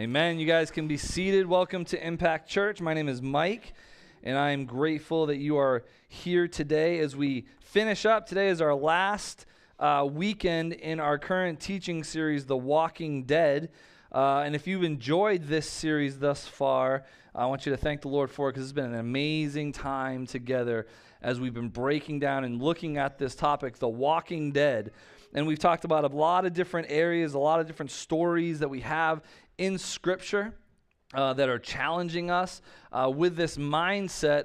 Amen. You guys can be seated. Welcome to Impact Church. My name is Mike, and I'm grateful that you are here today as we finish up. Today is our last weekend in our current teaching series, The Walking Dead. And if you've enjoyed this series thus far, I want you to thank the Lord for it because it's been an amazing time together as we've been breaking down and looking at this topic, The Walking Dead. And we've talked about a lot of different areas, a lot of different stories that we have in Scripture that are challenging us with this mindset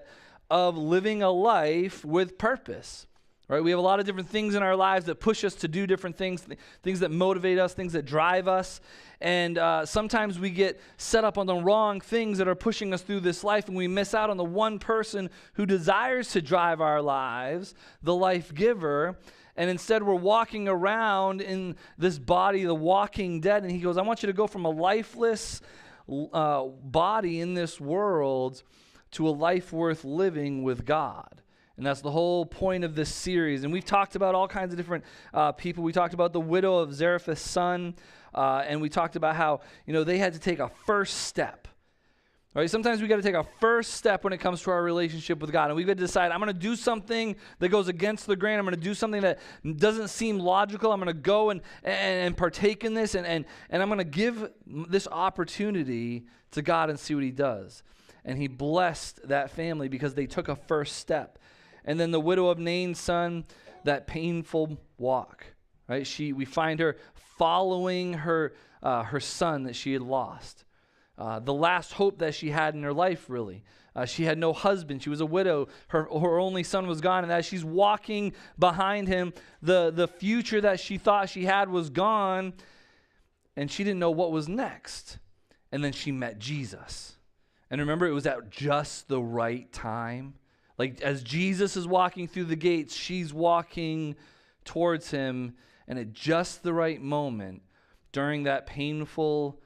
of living a life with purpose. Right? We have a lot of different things in our lives that push us to do different things, things that motivate us, things that drive us. And sometimes we get set up on the wrong things that are pushing us through this life, and we miss out on the one person who desires to drive our lives, the life giver. And instead we're walking around in this body, the walking dead. And he goes, I want you to go from a lifeless body in this world to a life worth living with God. And that's the whole point of this series. And we've talked about all kinds of different people. We talked about the widow of Zarephath's son. And we talked about how, they had to take a first step. Right? Sometimes we got to take a first step when it comes to our relationship with God. And we've got to decide, I'm going to do something that goes against the grain. I'm going to do something that doesn't seem logical. I'm going to go and partake in this. And I'm going to give this opportunity to God and see what he does. And he blessed that family because they took a first step. And then the widow of Nain's son, that painful walk. Right? We find her following her son that she had lost. The last hope that she had in her life, really. She had no husband. She was a widow. Her only son was gone. And as she's walking behind him, the future that she thought she had was gone. And she didn't know what was next. And then she met Jesus. And remember, it was at just the right time. Like as Jesus is walking through the gates, she's walking towards him. And at just the right moment, during that painful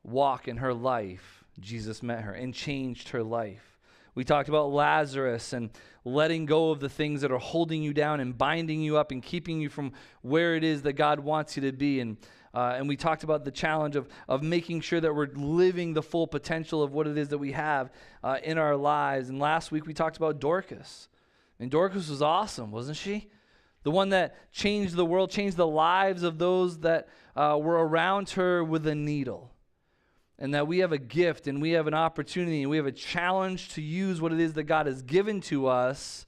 walk in her life, Jesus met her and changed her life. We talked about Lazarus and letting go of the things that are holding you down and binding you up and keeping you from where it is that God wants you to be. And we talked about the challenge of making sure that we're living the full potential of what it is that we have in our lives. And last week we talked about Dorcas. And Dorcas was awesome, wasn't she? The one that changed the world, changed the lives of those that were around her with a needle. And that we have a gift and we have an opportunity and we have a challenge to use what it is that God has given to us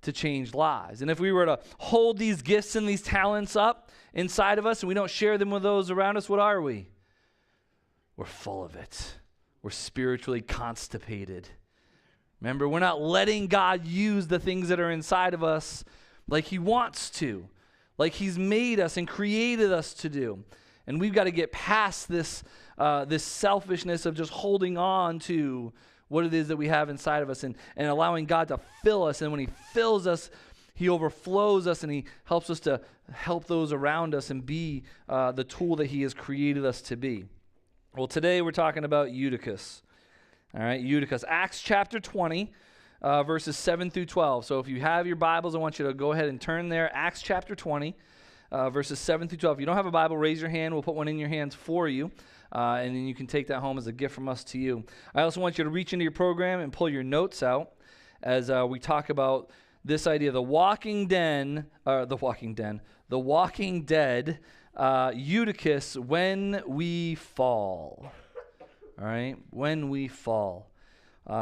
to change lives. And if we were to hold these gifts and these talents up inside of us and we don't share them with those around us, what are we? We're full of it. We're spiritually constipated. Remember, we're not letting God use the things that are inside of us like he wants to, like he's made us and created us to do. And we've got to get past this selfishness of just holding on to what it is that we have inside of us and allowing God to fill us. And when he fills us, he overflows us and he helps us to help those around us and be the tool that he has created us to be. Well, today we're talking about Eutychus. All right, Eutychus. Acts chapter 20, verses 7 through 12. So if you have your Bibles, I want you to go ahead and turn there. Acts chapter 20. Verses 7 through 12. If you don't have a Bible, raise your hand. We'll put one in your hands for you, and then you can take that home as a gift from us to you. I also want you to reach into your program and pull your notes out as we talk about this idea, the Walking Dead, Eutychus, when we fall. All right, when we fall.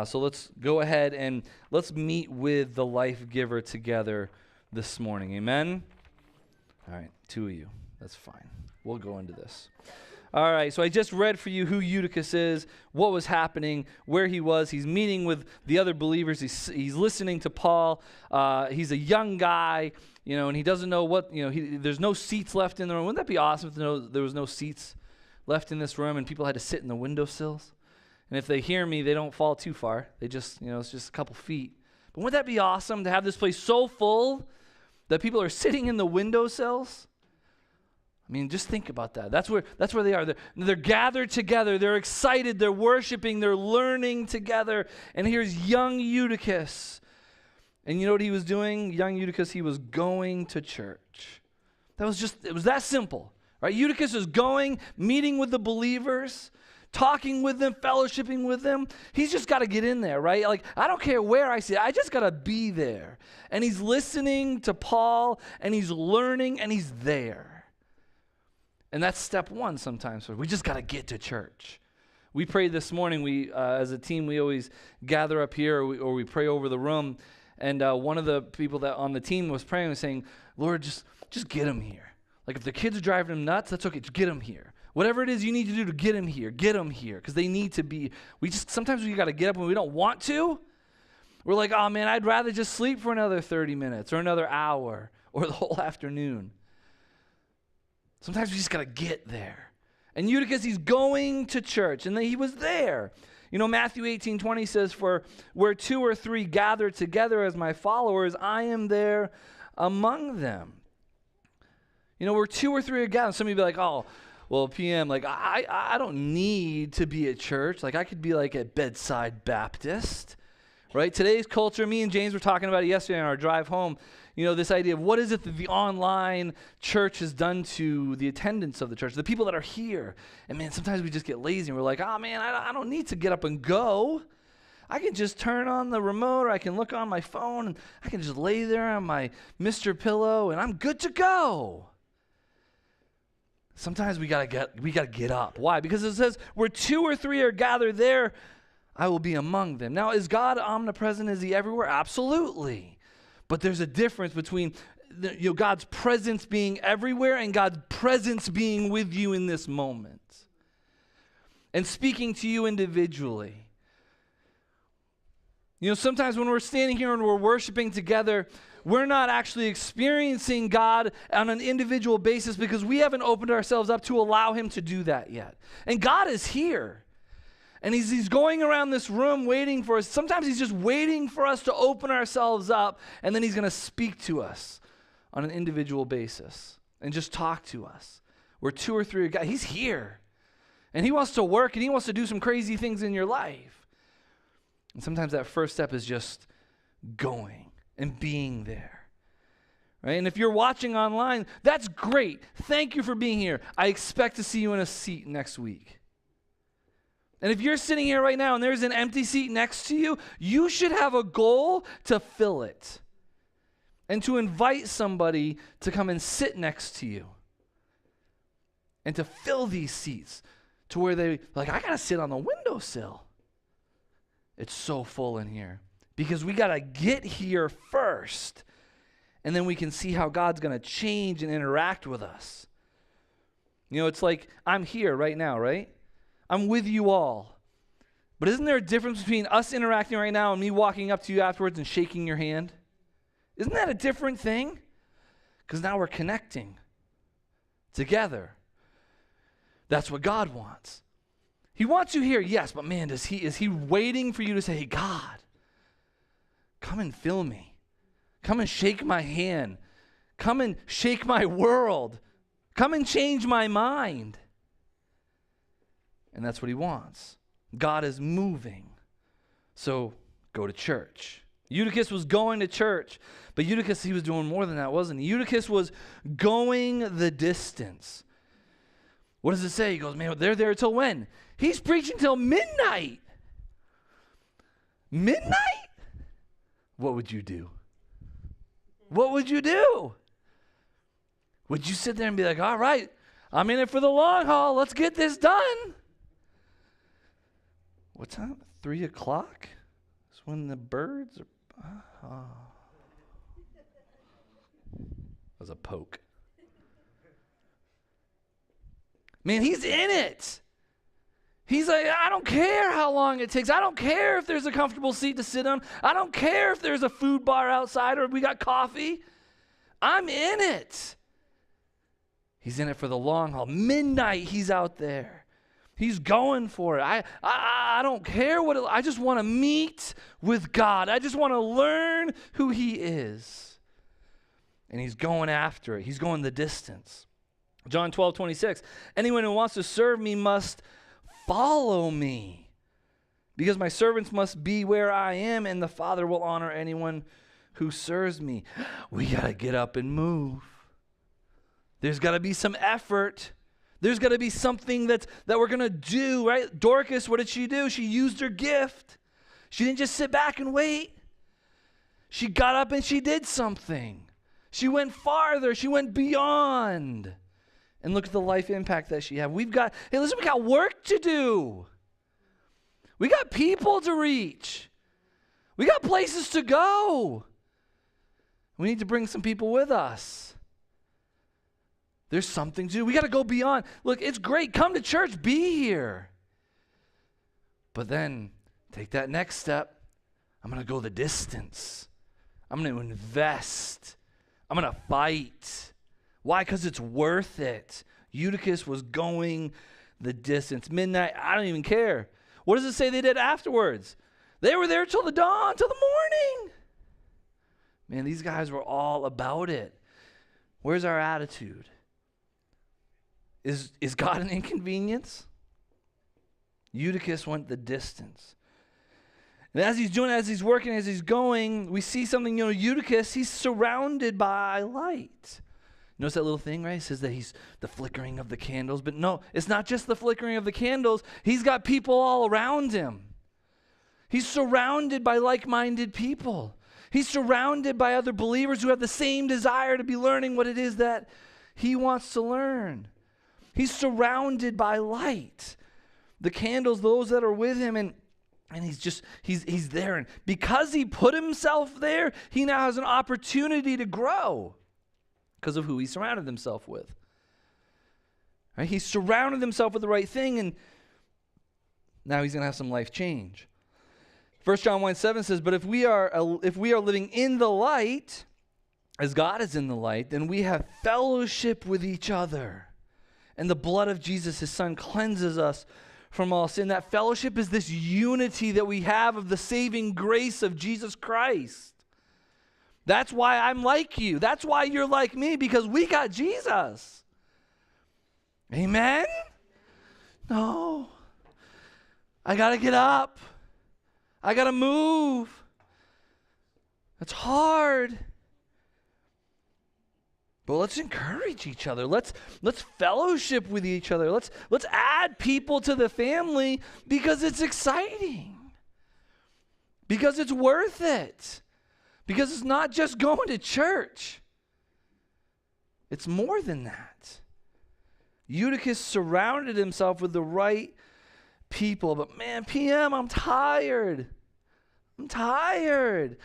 So let's go ahead and let's meet with the life giver together this morning. Amen? All right, two of you. That's fine. We'll go into this. All right, so I just read for you who Eutychus is, what was happening, where he was. He's meeting with the other believers. He's listening to Paul. He's a young guy, and he doesn't know what, there's no seats left in the room. Wouldn't that be awesome to know there was no seats left in this room and people had to sit in the windowsills? And if they hear me, they don't fall too far. They just, it's just a couple feet. But wouldn't that be awesome to have this place so full that people are sitting in the windowsills? I mean, just think about that. That's where they are. They're gathered together. They're excited. They're worshiping. They're learning together. And here's young Eutychus. And you know what he was doing? Young Eutychus, he was going to church. It was that simple. Right? Eutychus is going, meeting with the believers, talking with them, fellowshipping with them. He's just got to get in there, right? Like, I don't care where I see it. I just got to be there. And he's listening to Paul, and he's learning, and he's there. And that's step one sometimes. We just got to get to church. We prayed this morning. We, as a team, we always gather up here, or we pray over the room. And one of the people that on the team was praying was saying, Lord, just get him here. Like, if the kids are driving him nuts, that's okay. Just get him here. Whatever it is you need to do to get him here, because they need to be. Sometimes we got to get up when we don't want to. We're like, oh man, I'd rather just sleep for another 30 minutes or another hour or the whole afternoon. Sometimes we just got to get there. And Eutychus, he's going to church, and he was there. You know, Matthew 18:20 says, for where 2 or 3 gather together as my followers, I am there among them. You know, where 2 or 3 are gathered. Some of you be like, oh, well, PM, like, I don't need to be at church. Like, I could be like at Bedside Baptist, right? Today's culture, me and James were talking about it yesterday on our drive home. You know, this idea of what is it that the online church has done to the attendance of the church, the people that are here. And man, sometimes we just get lazy and we're like, oh man, I don't need to get up and go. I can just turn on the remote, or I can look on my phone, and I can just lay there on my Mr. Pillow, and I'm good to go. Sometimes we gotta get up. Why? Because it says, where 2 or 3 are gathered there, I will be among them. Now, is God omnipresent? Is he everywhere? Absolutely. But there's a difference between God's presence being everywhere and God's presence being with you in this moment and speaking to you individually. You know, sometimes when we're standing here and we're worshiping together, we're not actually experiencing God on an individual basis because we haven't opened ourselves up to allow him to do that yet. And God is here. And he's going around this room waiting for us. Sometimes he's just waiting for us to open ourselves up, and then he's going to speak to us on an individual basis and just talk to us. Where 2 or 3 are gathered, he's here. And he wants to work, and he wants to do some crazy things in your life. And sometimes that first step is just going and being there, right? And if you're watching online, that's great. Thank you for being here. I expect to see you in a seat next week. And if you're sitting here right now and there's an empty seat next to you, you should have a goal to fill it and to invite somebody to come and sit next to you and to fill these seats to where they, like, I got to sit on the windowsill. It's so full in here. Because we got to get here first, and then we can see how God's going to change and interact with us. You know, it's like I'm here right now, right? I'm with you all. But isn't there a difference between us interacting right now and me walking up to you afterwards and shaking your hand? Isn't that a different thing? Because now we're connecting together. That's what God wants. He wants you here, yes, but man, is he waiting for you to say, hey, God, come and fill me. Come and shake my hand. Come and shake my world. Come and change my mind. And that's what he wants. God is moving. So go to church. Eutychus was going to church. But Eutychus, he was doing more than that, wasn't he? Eutychus was going the distance. What does it say? He goes, man, they're there till when? He's preaching till midnight. Midnight? What would you do? What would you do? Would you sit there and be like, all right, I'm in it for the long haul. Let's get this done. What time? 3 o'clock? It's when the birds are... Oh. That was a poke. Man, he's in it. He's like, I don't care how long it takes. I don't care if there's a comfortable seat to sit on. I don't care if there's a food bar outside or we got coffee. I'm in it. He's in it for the long haul. Midnight, he's out there. He's going for it. I don't care what I just want to meet with God. I just want to learn who he is. And he's going after it. He's going the distance. John 12:26. Anyone who wants to serve me must follow me, because my servants must be where I am, and the Father will honor anyone who serves me. We got to get up and move. There's got to be some effort. There's got to be something that we're going to do, right? Dorcas, what did she do? She used her gift. She didn't just sit back and wait. She got up and she did something. She went farther. She went beyond. And look at the life impact that she had. We got work to do. We got people to reach. We got places to go. We need to bring some people with us. There's something to do. We got to go beyond. Look, it's great. Come to church. Be here. But then take that next step. I'm going to go the distance. I'm going to invest. I'm going to fight. Why? Because it's worth it. Eutychus was going the distance. Midnight, I don't even care. What does it say they did afterwards? They were there till the dawn, till the morning. Man, these guys were all about it. Where's our attitude? Is God an inconvenience? Eutychus went the distance. And as he's doing it, as he's working, as he's going, we see something, Eutychus, he's surrounded by light. Notice that little thing, right? It says that he's the flickering of the candles. But no, it's not just the flickering of the candles. He's got people all around him. He's surrounded by like-minded people. He's surrounded by other believers who have the same desire to be learning what it is that he wants to learn. He's surrounded by light. The candles, those that are with him, and he's there. And because he put himself there, he now has an opportunity to grow because of who he surrounded himself with. Right? He surrounded himself with the right thing, and now he's going to have some life change. 1 John 1:7 says, but if we are living in the light, as God is in the light, then we have fellowship with each other. And the blood of Jesus, his son, cleanses us from all sin. That fellowship is this unity that we have of the saving grace of Jesus Christ. That's why I'm like you. That's why you're like me, because we got Jesus. Amen? No. I got to get up. I got to move. That's hard. But let's encourage each other. Let's fellowship with each other. Let's add people to the family because it's exciting. Because it's worth it. Because it's not just going to church. It's more than that. Eutychus surrounded himself with the right people. But man, PM, I'm tired. I'm tired.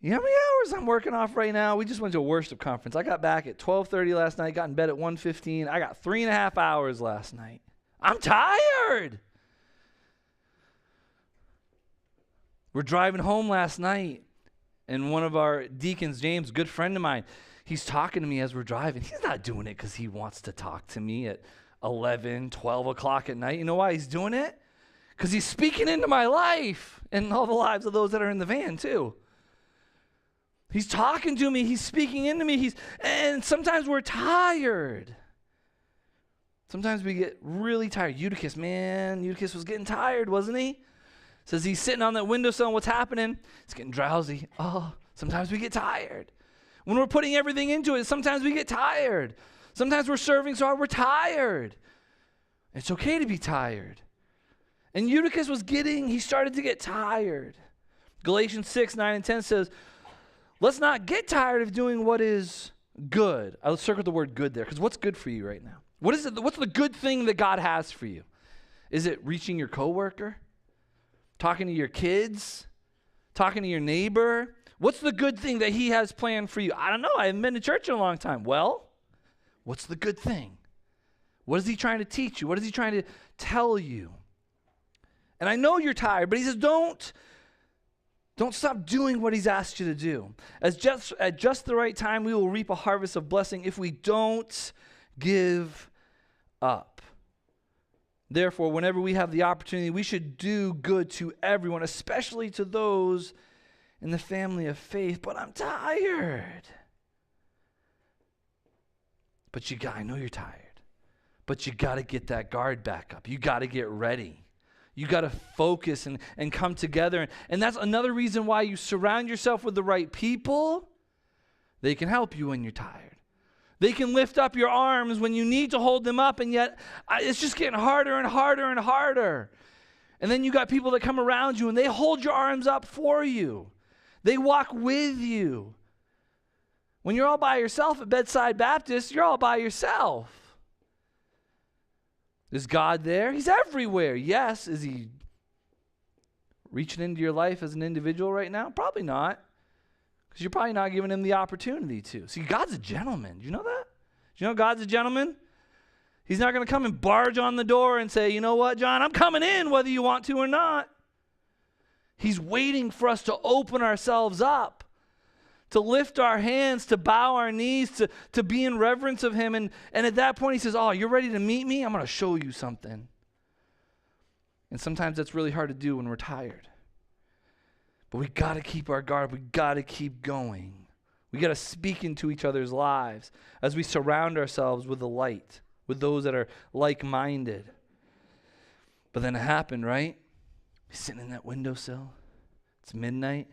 You know how many hours I'm working off right now? We just went to a worship conference. I got back at 12:30 last night, got in bed at 1:15. I got 3.5 hours last night. I'm tired. We're driving home last night, and one of our deacons, James, good friend of mine, he's talking to me as we're driving. He's not doing it because he wants to talk to me at 11, 12 o'clock at night. You know why he's doing it? Because he's speaking into my life and all the lives of those that are in the van too. He's talking to me. He's speaking into me. And sometimes we're tired. Sometimes we get really tired. Eutychus was getting tired, wasn't he? Says he's sitting on that windowsill. What's happening? He's getting drowsy. Oh, sometimes we get tired. When we're putting everything into it, sometimes we get tired. Sometimes we're serving so hard, we're tired. It's okay to be tired. And Eutychus he started to get tired. Galatians 6:9-10 says, let's not get tired of doing what is good. I'll circle the word good there, because what's good for you right now? What is it? What's the good thing that God has for you? Is it reaching your coworker? Talking to your kids? Talking to your neighbor? What's the good thing that he has planned for you? I don't know. I haven't been to church in a long time. Well, what's the good thing? What is he trying to teach you? What is he trying to tell you? And I know you're tired, but he says, don't stop doing what he's asked you to do. At just the right time, we will reap a harvest of blessing if we don't give up. Therefore, whenever we have the opportunity, we should do good to everyone, especially to those in the family of faith. But I'm tired. I know you're tired. But you got to get that guard back up. You got to get ready. You got to focus and come together. And that's another reason why you surround yourself with the right people. They can help you when you're tired. They can lift up your arms when you need to hold them up, and yet it's just getting harder and harder and harder. And then you got people that come around you and they hold your arms up for you. They walk with you. When you're all by yourself at Bedside Baptist, you're all by yourself. Is God there? He's everywhere. Yes. Is he reaching into your life as an individual right now? Probably not. Because you're probably not giving him the opportunity to. See, God's a gentleman. Do you know that? Do you know God's a gentleman? He's not going to come and barge on the door and say, you know what, John, I'm coming in whether you want to or not. He's waiting for us to open ourselves up, to lift our hands, to bow our knees, to be in reverence of him. And at that point he says, oh, you're ready to meet me? I'm going to show you something. And sometimes that's really hard to do when we're tired. But we got to keep our guard. We got to keep going. We got to speak into each other's lives as we surround ourselves with the light, with those that are like-minded. But then it happened, right? He's sitting in that windowsill. It's midnight.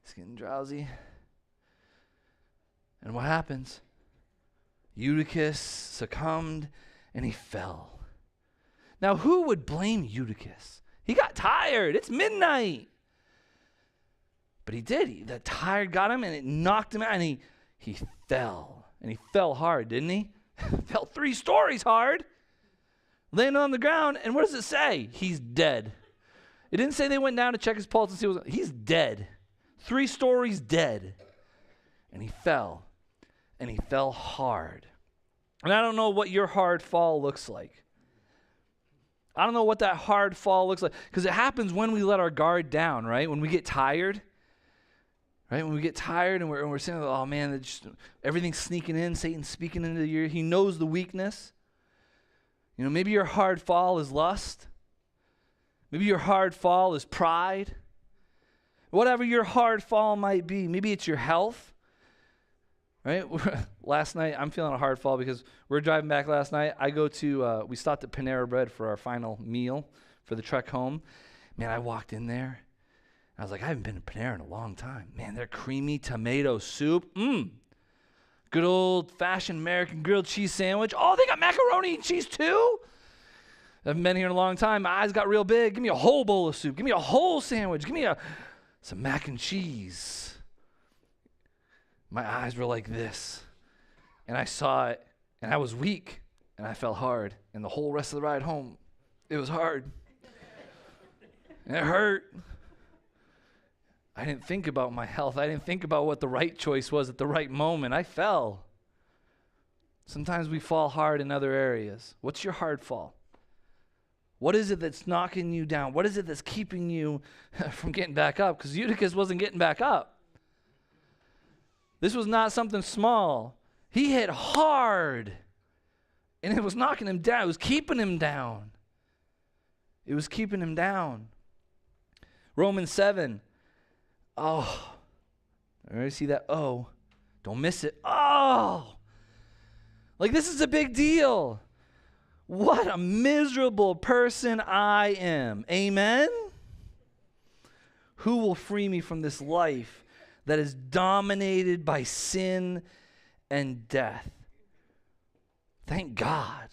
He's getting drowsy. And what happens? Eutychus succumbed and he fell. Now, who would blame Eutychus? He got tired. It's midnight. But he did. That tired got him and it knocked him out and he fell. And he fell hard, didn't he? Fell 3 stories hard. Landed on the ground. And what does it say? He's dead. It didn't say they went down to check his pulse and see what was. He's dead. 3 stories dead. And he fell. And he fell hard. And I don't know what your hard fall looks like. I don't know what that hard fall looks like. Because it happens when we let our guard down, right? When we get tired. Right? When we get tired and we're saying, oh man, everything's sneaking in. Satan's speaking into your ear. He knows the weakness. You know, maybe your hard fall is lust. Maybe your hard fall is pride. Whatever your hard fall might be. Maybe it's your health. Right? Last night, I'm feeling a hard fall because we're driving back last night. We stopped at Panera Bread for our final meal for the trek home. Man, I walked in there. I was like, I haven't been to Panera in a long time. Man, their creamy tomato soup. Good old-fashioned American grilled cheese sandwich. Oh, they got macaroni and cheese too? I haven't been here in a long time. My eyes got real big. Give me a whole bowl of soup. Give me a whole sandwich. Give me some mac and cheese. My eyes were like this. And I saw it, and I was weak, and I fell hard. And the whole rest of the ride home, it was hard. And it hurt. I didn't think about my health. I didn't think about what the right choice was at the right moment. I fell. Sometimes we fall hard in other areas. What's your hard fall? What is it that's knocking you down? What is it that's keeping you from getting back up? Because Eutychus wasn't getting back up. This was not something small. He hit hard. And it was knocking him down. It was keeping him down. It was keeping him down. Romans 7. Oh, I already see that. Oh, don't miss it. Oh, like this is a big deal. What a miserable person I am. Amen? Who will free me from this life that is dominated by sin and death? Thank God.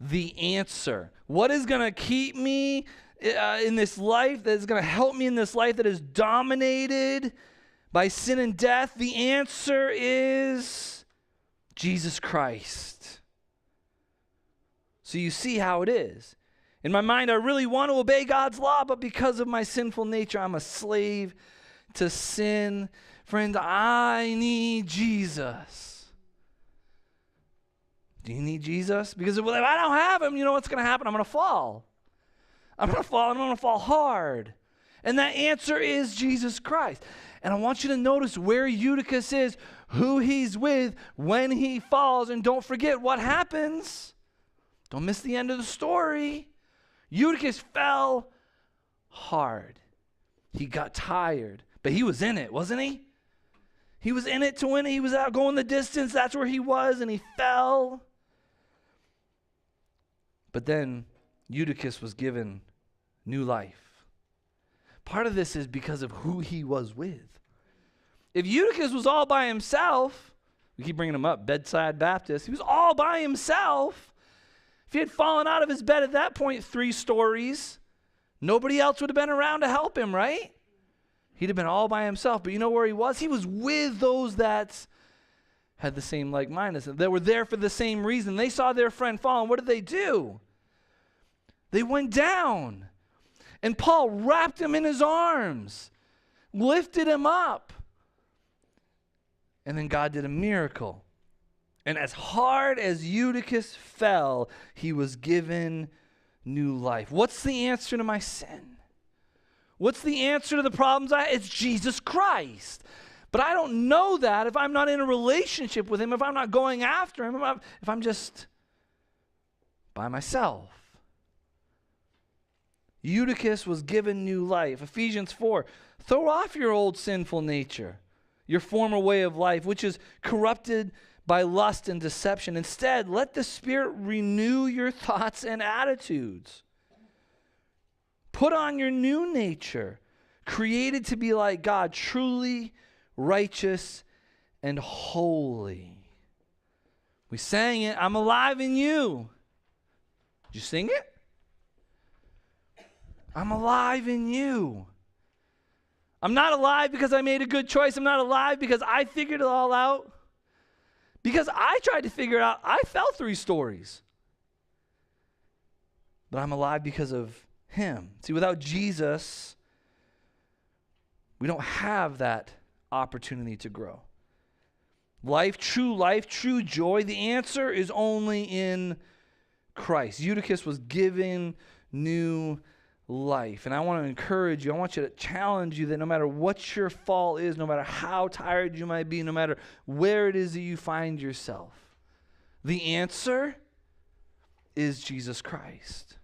The answer. What is going to keep me in this life, that is going to help me in this life that is dominated by sin and death? The answer is Jesus Christ. So you see how it is. In my mind, I really want to obey God's law, but because of my sinful nature, I'm a slave to sin. Friend, I need Jesus. Do you need Jesus? Because if I don't have him, you know what's going to happen? I'm going to fall. I'm going to fall, and I'm going to fall hard. And that answer is Jesus Christ. And I want you to notice where Eutychus is, who he's with, when he falls, and don't forget what happens. Don't miss the end of the story. Eutychus fell hard. He got tired, but he was in it, wasn't he? He was in it to win it. He was out going the distance. That's where he was, and he fell. But then Eutychus was given new life. Part of this is because of who he was with. If Eutychus was all by himself, We keep bringing him up, bedside Baptist. He was all by himself. If he had fallen out of his bed at that point 3 stories, nobody else would have been around to help him, right? He'd have been all by himself. But you know where he was? He was with those that had the same like-mindedness. They were there for the same reason. They saw their friend fall, and what did they do? They went down. And Paul wrapped him in his arms, lifted him up. And then God did a miracle. And as hard as Eutychus fell, he was given new life. What's the answer to my sin? What's the answer to the problems It's Jesus Christ. But I don't know that if I'm not in a relationship with him, if I'm not going after him, if I'm just by myself. Eutychus was given new life. Ephesians 4, throw off your old sinful nature, your former way of life, which is corrupted by lust and deception. Instead, let the Spirit renew your thoughts and attitudes. Put on your new nature, created to be like God, truly righteous and holy. We sang it, I'm alive in you. Did you sing it? I'm alive in you. I'm not alive because I made a good choice. I'm not alive because I figured it all out. Because I tried to figure it out. I fell 3 stories. But I'm alive because of him. See, without Jesus, we don't have that opportunity to grow. Life, true joy, the answer is only in Christ. Eutychus was given new life. And I want to encourage you, I want you to challenge you that no matter what your fall is, no matter how tired you might be, no matter where it is that you find yourself, the answer is Jesus Christ.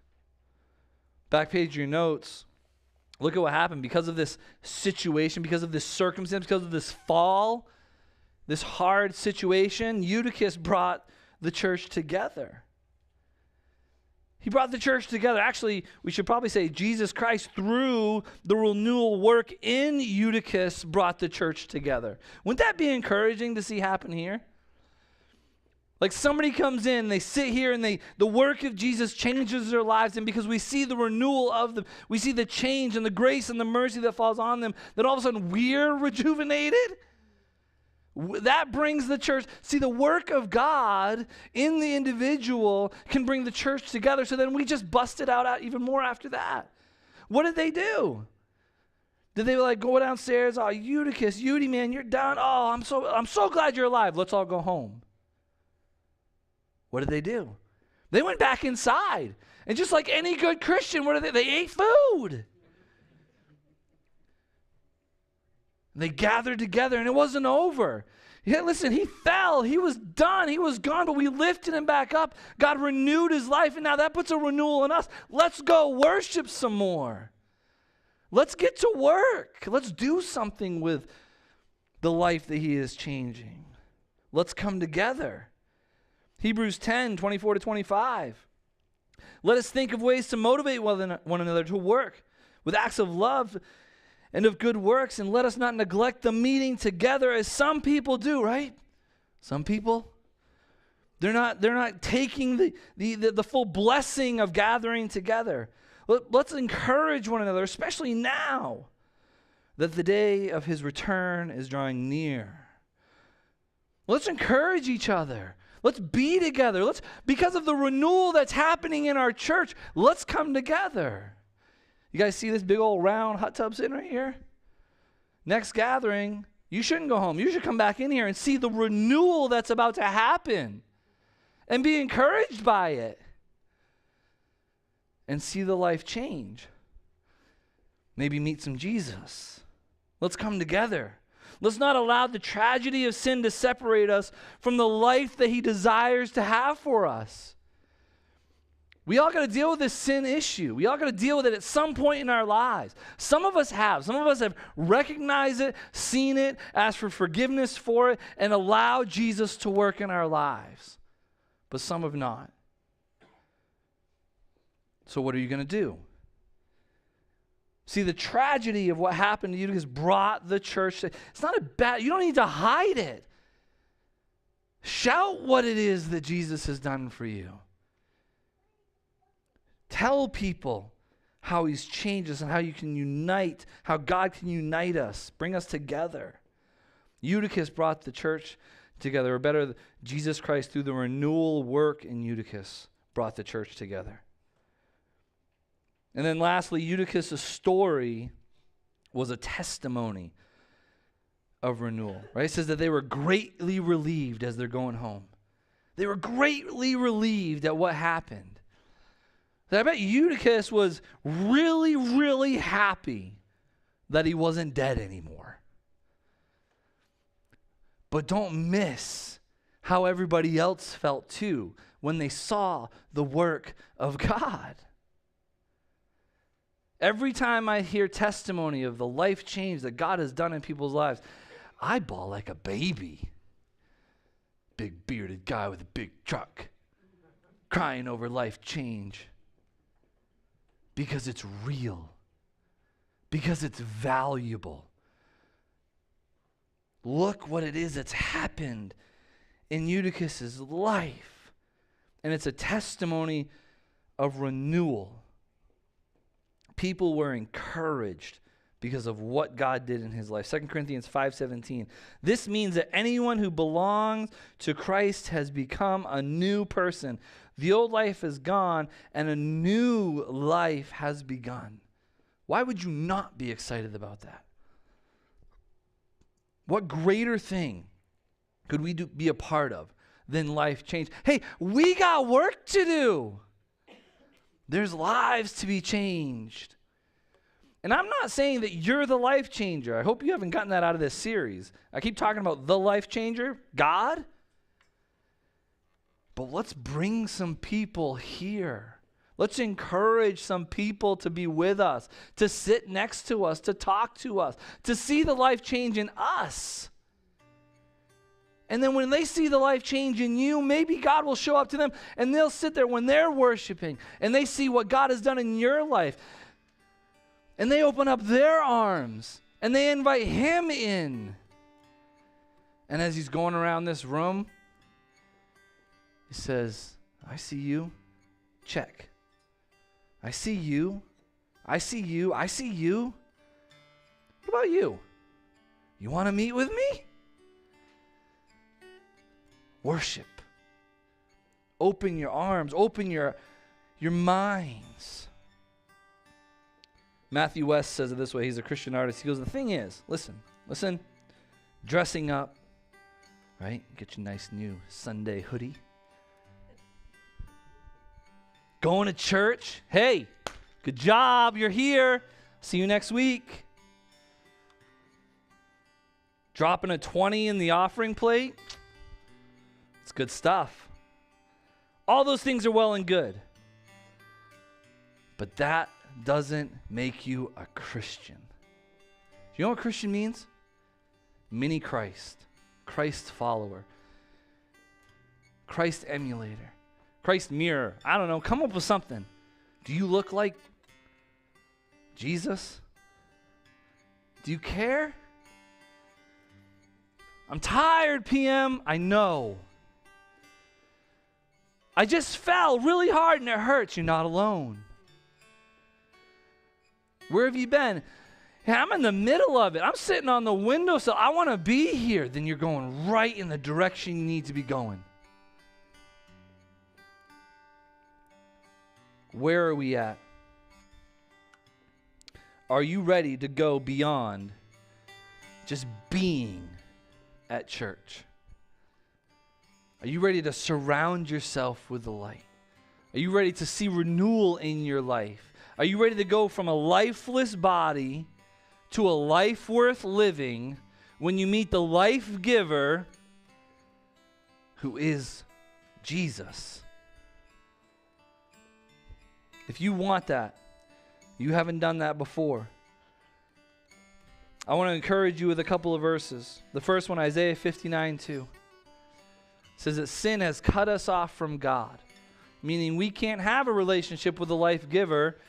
Back page of your notes, look at what happened. Because of this situation, because of this circumstance, because of this fall, this hard situation, Eutychus brought the church together. He brought the church together. Actually, we should probably say Jesus Christ, through the renewal work in Eutychus, brought the church together. Wouldn't that be encouraging to see happen here? Like somebody comes in, they sit here, and the work of Jesus changes their lives, and because we see the renewal of them, we see the change and the grace and the mercy that falls on them, that all of a sudden we're rejuvenated. That brings the church. See, the work of God in the individual can bring the church together, so then we just bust it out even more after that. What did they do? Did they like go downstairs? Oh, Eutychus, Euty, man, you're done. Oh, I'm so glad you're alive. Let's all go home. What did they do? They went back inside. And just like any good Christian, what did they? They ate food. They gathered together, and it wasn't over. Yeah, listen, he fell. He was done. He was gone, but we lifted him back up. God renewed his life, and now that puts a renewal in us. Let's go worship some more. Let's get to work. Let's do something with the life that he is changing. Let's come together. Hebrews 10, 24 to 25. Let us think of ways to motivate one another to work with acts of love and of good works, and let us not neglect the meeting together as some people do, right? Some people, they're not taking the full blessing of gathering together. Let's encourage one another, especially now that the day of his return is drawing near. Let's encourage each other. Let's be together. Because of the renewal that's happening in our church, let's come together. You guys see this big old round hot tub sitting right here? Next gathering, you shouldn't go home. You should come back in here and see the renewal that's about to happen and be encouraged by it and see the life change. Maybe meet some Jesus. Let's come together. Let's not allow the tragedy of sin to separate us from the life that he desires to have for us. We all got to deal with this sin issue. We all got to deal with it at some point in our lives. Some of us have. Some of us have recognized it, seen it, asked for forgiveness for it, and allowed Jesus to work in our lives. But some have not. So what are you going to do? See, the tragedy of what happened to Eutychus brought the church. It's not you don't need to hide it. Shout what it is that Jesus has done for you. Tell people how he's changed us and how you can unite, how God can unite us, bring us together. Eutychus brought the church together, or better, Jesus Christ through the renewal work in Eutychus brought the church together. And then lastly, Eutychus' story was a testimony of renewal, right? It says that they were greatly relieved as they're going home. They were greatly relieved at what happened. I bet Eutychus was really, really happy that he wasn't dead anymore. But don't miss how everybody else felt too when they saw the work of God. Every time I hear testimony of the life change that God has done in people's lives, I bawl like a baby. Big bearded guy with a big truck, crying over life change. Because it's real. Because it's valuable. Look what it is that's happened in Eutychus' life. And it's a testimony of renewal. People were encouraged because of what God did in his life. 2 Corinthians 5:17. This means that anyone who belongs to Christ has become a new person. The old life is gone and a new life has begun. Why would you not be excited about that? What greater thing could we be a part of than life change? Hey, we got work to do. There's lives to be changed. And I'm not saying that you're the life changer. I hope you haven't gotten that out of this series. I keep talking about the life changer, God. But let's bring some people here. Let's encourage some people to be with us, to sit next to us, to talk to us, to see the life change in us. And then when they see the life change in you, maybe God will show up to them and they'll sit there when they're worshiping and they see what God has done in your life. And they open up their arms and they invite him in. And as he's going around this room, he says, I see you. Check. I see you. I see you. I see you. What about you? You want to meet with me? Worship. Open your arms. Open your minds. Matthew West says it this way. He's a Christian artist. He goes, the thing is, listen, dressing up, right? Get your nice new Sunday hoodie. Going to church. Hey, good job. You're here. See you next week. Dropping a 20 in the offering plate. It's good stuff. All those things are well and good. But that doesn't make you a Christian. Do you know what Christian means? Mini Christ. Christ follower. Christ emulator. Christ mirror. I don't know. Come up with something. Do you look like Jesus? Do you care? I'm tired, PM. I know. I just fell really hard and it hurts. You're not alone. Where have you been? Hey, I'm in the middle of it. I'm sitting on the windowsill. I want to be here. Then you're going right in the direction you need to be going. Where are we at? Are you ready to go beyond just being at church? Are you ready to surround yourself with the light? Are you ready to see renewal in your life? Are you ready to go from a lifeless body to a life worth living when you meet the life giver who is Jesus? If you want that, you haven't done that before, I want to encourage you with a couple of verses. The first one, Isaiah 59:2. Says that sin has cut us off from God, meaning we can't have a relationship with the life giver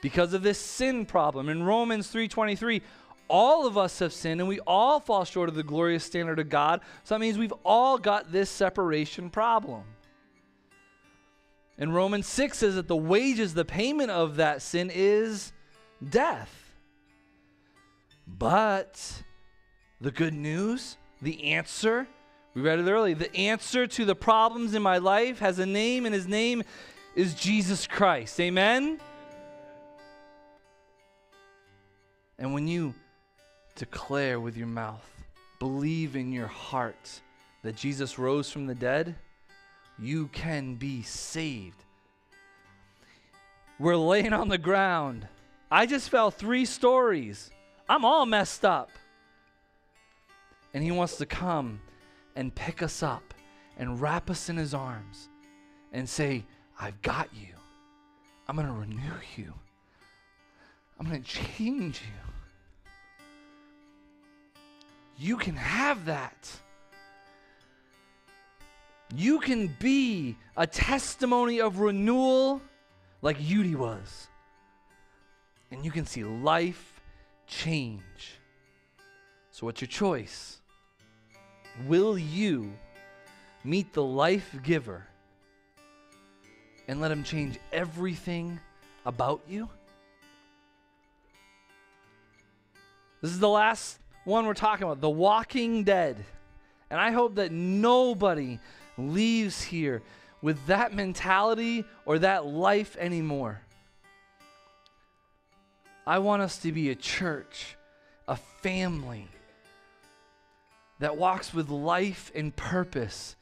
because of this sin problem. In Romans 3:23, all of us have sinned and we all fall short of the glorious standard of God. So that means we've all got this separation problem. And Romans 6 says that the wages, the payment of that sin is death. But the good news, the answer, we read it earlier, the answer to the problems in my life has a name, and his name is Jesus Christ. Amen? And when you declare with your mouth, believe in your heart that Jesus rose from the dead, you can be saved. We're laying on the ground. I just fell 3 stories. I'm all messed up. And he wants to come and pick us up and wrap us in his arms and say, I've got you. I'm going to renew you. I'm going to change you. You can have that. You can be a testimony of renewal like Eutychus was. And you can see life change. So what's your choice? Will you meet the life giver and let him change everything about you? This is the last one we're talking about, the walking dead. And I hope that nobody leaves here with that mentality or that life anymore. I want us to be a church, a family that walks with life and purpose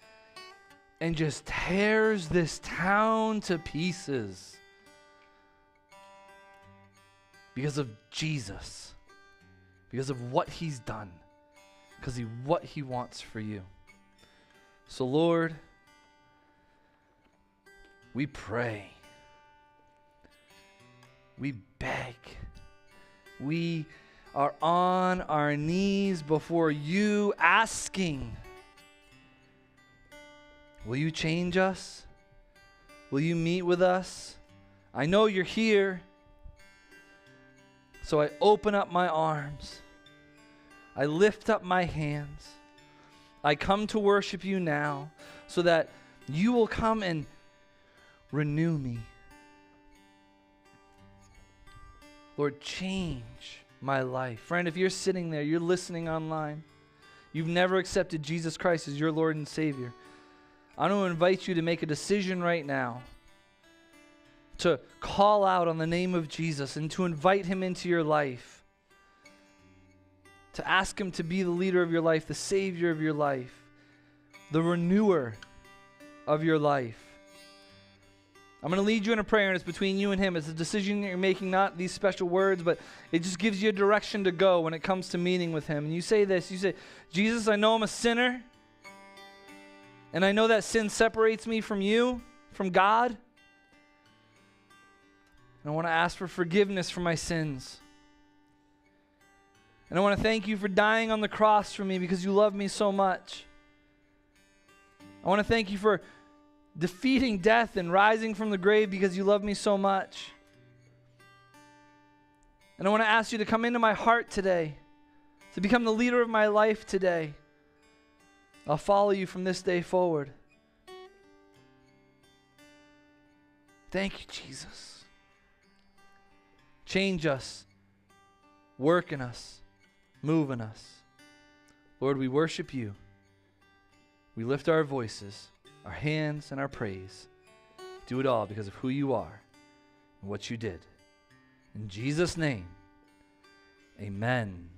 and just tears this town to pieces because of Jesus, because of what he's done, because of what he wants for you. So Lord, we pray, we beg, we are on our knees before you asking, will you change us? Will you meet with us? I know you're here, so I open up my arms. I lift up my hands. I come to worship you now so that you will come and renew me. Lord, change my life. Friend, if you're sitting there, you're listening online, you've never accepted Jesus Christ as your Lord and Savior, I want to invite you to make a decision right now to call out on the name of Jesus and to invite him into your life, to ask him to be the leader of your life, the Savior of your life, the renewer of your life. I'm going to lead you in a prayer, and it's between you and him. It's a decision that you're making, not these special words, but it just gives you a direction to go when it comes to meeting with him. And you say this, you say, Jesus, I know I'm a sinner, and I know that sin separates me from you, from God. And I want to ask for forgiveness for my sins. And I want to thank you for dying on the cross for me because you love me so much. I want to thank you for defeating death and rising from the grave because you love me so much. And I want to ask you to come into my heart today, to become the leader of my life today. I'll follow you from this day forward. Thank you, Jesus. Change us, work in us, move in us. Lord, we worship you. We lift our voices, our hands, and our praise. Do it all because of who you are and what you did. In Jesus' name, amen.